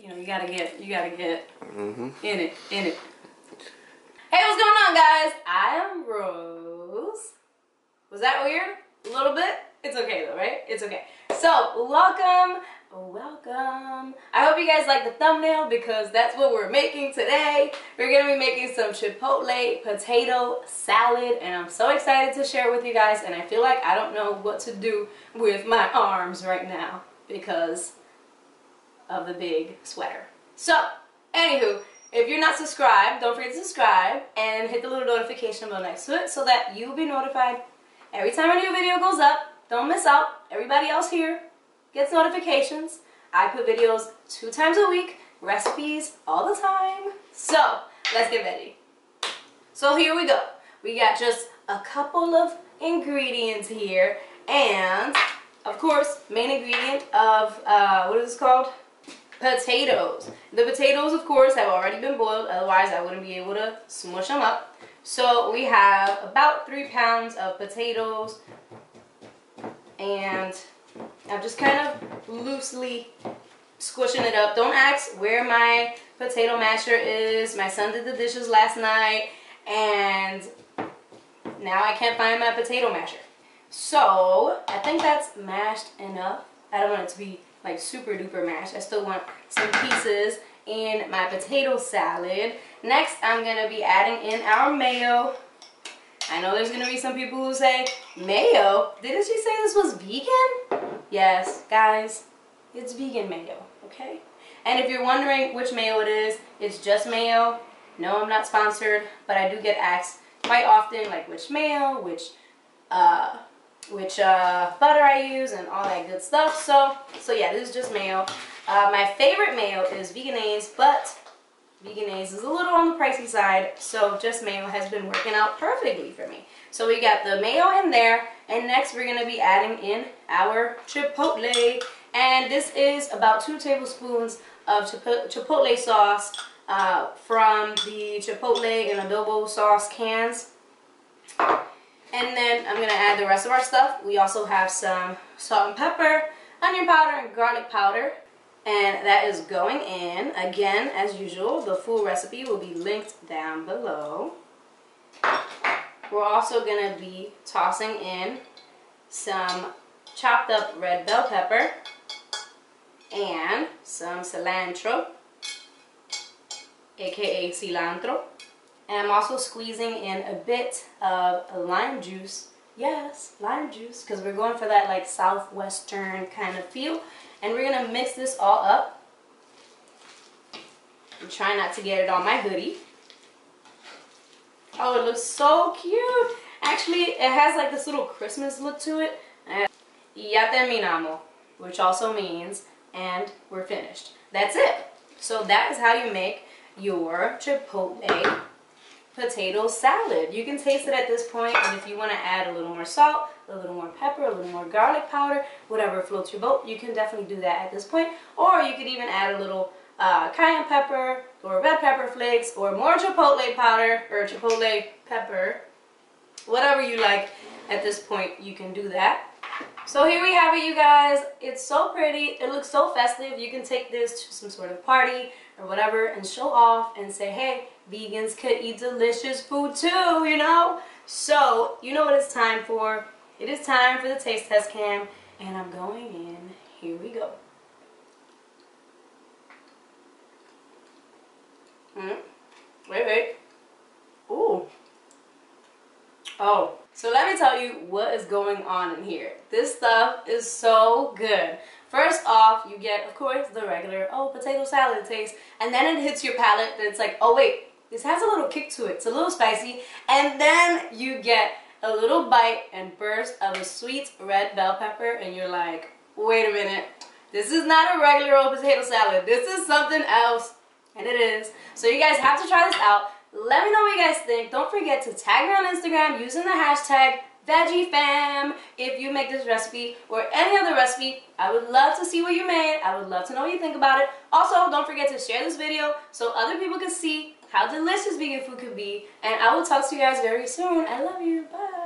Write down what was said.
you know, you gotta get in it. Hey, what's going on, guys? I am Rose. Was that weird? A little bit? It's okay though, right? It's okay. So, welcome. I hope you guys like the thumbnail because that's what we're making today. We're gonna be making some Chipotle potato salad, and I'm so excited to share it with you guys, and I feel like I don't know what to do with my arms right now because of the big sweater. So, anywho, if you're not subscribed, don't forget to subscribe and hit the little notification bell next to it so that you'll be notified every time a new video goes up. Don't miss out. Everybody else here gets notifications. I put videos 2 times a week, recipes all the time. So, let's get ready. So here we go. We got just a couple of ingredients here, and of course, main ingredient of, what is this called? Potatoes. The potatoes, of course, have already been boiled, otherwise I wouldn't be able to smush them up. So we have about 3 pounds of potatoes, and I'm just kind of loosely squishing it up. Don't ask where my potato masher is. My son did the dishes last night, and now I can't find my potato masher. So I think that's mashed enough. I don't want it to be like super duper mashed. I still want some pieces in my potato salad. Next, I'm gonna be adding in our mayo. I know there's gonna be some people who say, mayo? Didn't she say this was vegan? Yes, guys, it's vegan mayo, okay? And if you're wondering which mayo it is, it's just mayo. No, I'm not sponsored, but I do get asked quite often, like which mayo, which butter I use and all that good stuff. So yeah, this is just mayo. My favorite mayo is Vegenaise, but Vegenaise is a little on the pricey side, so just mayo has been working out perfectly for me. So we got the mayo in there, and next we're going to be adding in our Chipotle, and this is about 2 tablespoons of Chipotle sauce from the Chipotle and adobo sauce cans. And then I'm going to add the rest of our stuff. We also have some salt and pepper, onion powder, and garlic powder. And that is going in. Again, as usual, the full recipe will be linked down below. We're also going to be tossing in some chopped up red bell pepper and some cilantro, aka cilantro. And I'm also squeezing in a bit of lime juice. Yes, lime juice, because we're going for that like southwestern kind of feel. And we're going to mix this all up. I'm trying not to get it on my hoodie. Oh, it looks so cute. Actually, it has like this little Christmas look to it. Ya terminamos, which also means, and we're finished. That's it. So that is how you make your Chipotle potato salad. You can taste it at this point, and if you want to add a little more salt, a little more pepper, a little more garlic powder, whatever floats your boat, you can definitely do that at this point. Or you could even add a little cayenne pepper or red pepper flakes or more Chipotle powder or Chipotle pepper. Whatever you like at this point, you can do that. So here we have it, you guys. It's so pretty. It looks so festive. You can take this to some sort of party or whatever and show off and say, hey, vegans could eat delicious food too, you know? So, you know what it's time for. It is time for the taste test cam, and I'm going in. Here we go. Wait. Ooh. Oh. So let me tell you what is going on in here. This stuff is so good. First off, you get, of course, the regular, potato salad taste, and then it hits your palate, and it's like, oh wait, this has a little kick to it. It's a little spicy, and then you get a little bite and burst of a sweet red bell pepper, and you're like, wait a minute, this is not a regular old potato salad. This is something else, and it is. So you guys have to try this out. Let me know what you guys think. Don't forget to tag me on Instagram using the hashtag Veggie Fam if you make this recipe or any other recipe. I would love to see what you made. I would love to know what you think about it. Also, don't forget to share this video so other people can see how delicious vegan food could be. And I will talk to you guys very soon. I love you. Bye.